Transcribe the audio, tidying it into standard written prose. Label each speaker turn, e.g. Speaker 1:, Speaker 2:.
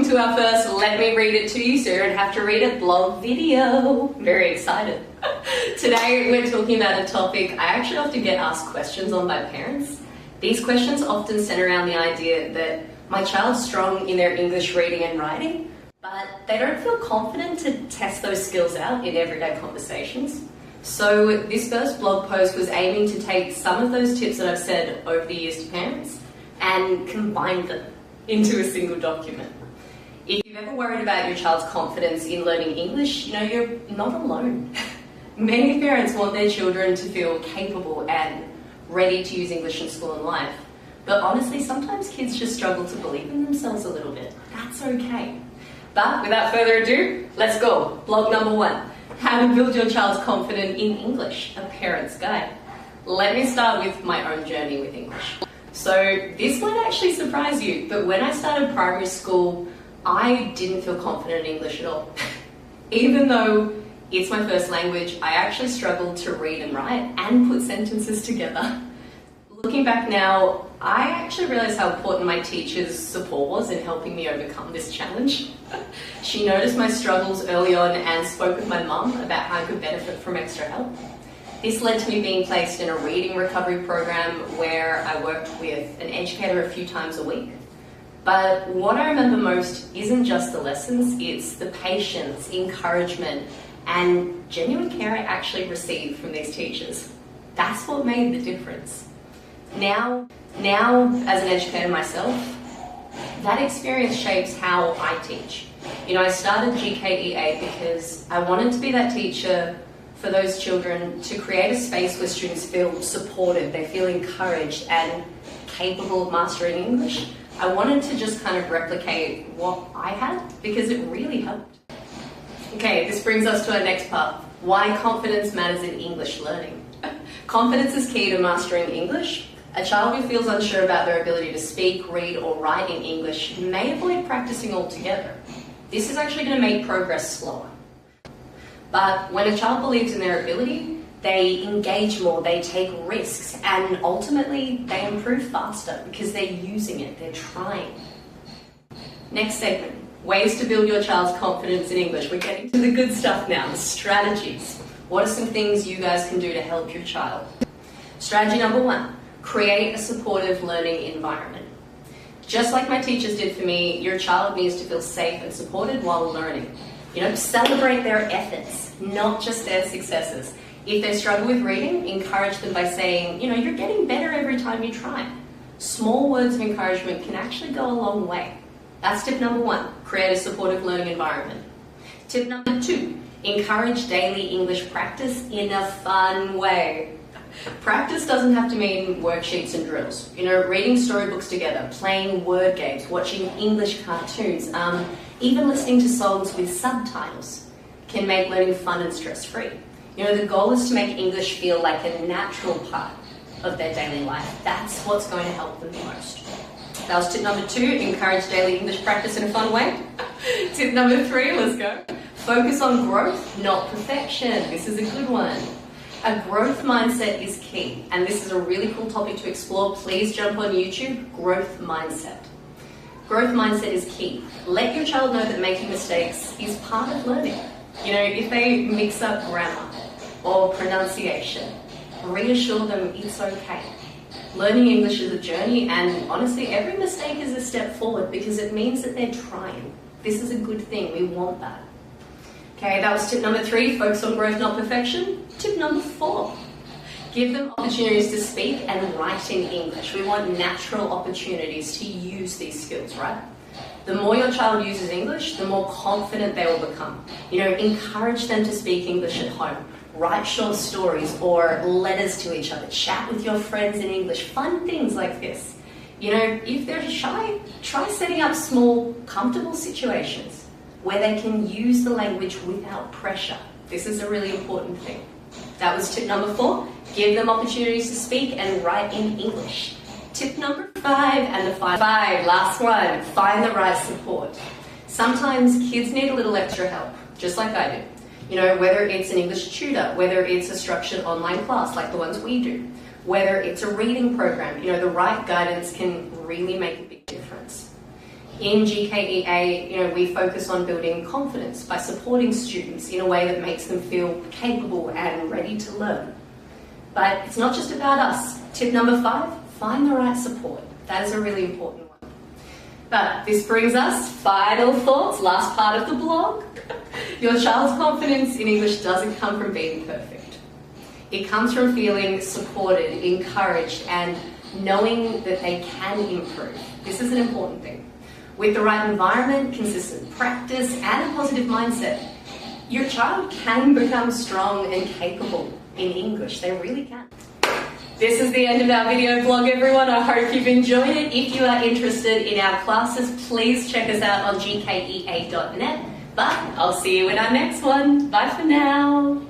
Speaker 1: to our first Let Me Read It To You so you don't have to read it blog video. Very excited. Today we're talking about a topic I actually often get asked questions on by parents. These questions often center around the idea that my child's strong in their English reading and writing, but they don't feel confident to test those skills out in everyday conversations. So this first blog post was aiming to take some of those tips that I've said over the years to parents and combine them into a single document. If you've ever worried about your child's confidence in learning English, you're not alone. Many parents want their children to feel capable and ready to use English in school and life. But honestly, sometimes kids just struggle to believe in themselves a little bit. That's okay. But without further ado, let's go. Blog number 1. How to build your child's confidence in English, a parent's guide. Let me start with my own journey with English. So this might actually surprise you, but when I started primary school, I didn't feel confident in English at all. Even though it's my first language, I actually struggled to read and write and put sentences together. Looking back now, I actually realized how important my teacher's support was in helping me overcome this challenge. She noticed my struggles early on and spoke with my mum about how I could benefit from extra help. This led to me being placed in a reading recovery program where I worked with an educator a few times a week. But what I remember most isn't just the lessons, it's the patience, encouragement, and genuine care I actually received from these teachers. That's what made the difference. Now as an educator myself, that experience shapes how I teach. I started GKEA because I wanted to be that teacher for those children, to create a space where students feel supported, they feel encouraged and capable of mastering English. I wanted to just kind of replicate what I had because it really helped. Okay, this brings us to our next part. Why confidence matters in English learning. Confidence is key to mastering English. A child who feels unsure about their ability to speak, read, or write in English may avoid practicing altogether. This is actually going to make progress slower. But when a child believes in their ability, they engage more, they take risks, and ultimately they improve faster because they're using it, they're trying. Next segment, ways to build your child's confidence in English. We're getting to the good stuff now, the strategies. What are some things you guys can do to help your child? Strategy number 1, create a supportive learning environment. Just like my teachers did for me, your child needs to feel safe and supported while learning. Celebrate their efforts, not just their successes. If they struggle with reading, encourage them by saying, you're getting better every time you try. Small words of encouragement can actually go a long way. That's tip number 1, create a supportive learning environment. Tip number 2, encourage daily English practice in a fun way. Practice doesn't have to mean worksheets and drills. Reading storybooks together, playing word games, watching English cartoons, even listening to songs with subtitles can make learning fun and stress-free. The goal is to make English feel like a natural part of their daily life. That's what's going to help them the most. That was tip number 2, encourage daily English practice in a fun way. Tip number 3, let's go. Focus on growth, not perfection. This is a good one. A growth mindset is key, and this is a really cool topic to explore. Please jump on YouTube, growth mindset. Growth mindset is key. Let your child know that making mistakes is part of learning. If they mix up grammar or pronunciation, reassure them it's okay. Learning English is a journey, and honestly, every mistake is a step forward because it means that they're trying. This is a good thing. We want that. Okay, that was tip number 3, focus on growth, not perfection. Tip number 4, give them opportunities to speak and write in English. We want natural opportunities to use these skills, right? The more your child uses English, the more confident they will become. Encourage them to speak English at home. Write short stories or letters to each other. Chat with your friends in English. Fun things like this. If they're shy, try setting up small, comfortable situations where they can use the language without pressure. This is a really important thing. That was tip number 4, give them opportunities to speak and write in English. Tip number 5, and the 5, last one, find the right support. Sometimes kids need a little extra help, just like I do. Whether it's an English tutor, whether it's a structured online class like the ones we do, whether it's a reading program, the right guidance can really make a big difference. In GKEA, we focus on building confidence by supporting students in a way that makes them feel capable and ready to learn. But it's not just about us. Tip number 5, find the right support. That is a really important one. But this brings us, final thoughts, last part of the blog. Your child's confidence in English doesn't come from being perfect. It comes from feeling supported, encouraged, and knowing that they can improve. This is an important thing. With the right environment, consistent practice, and a positive mindset, your child can become strong and capable in English. They really can. This is the end of our video blog, everyone. I hope you've enjoyed it. If you are interested in our classes, please check us out on gkea.net. But I'll see you in our next one. Bye for now.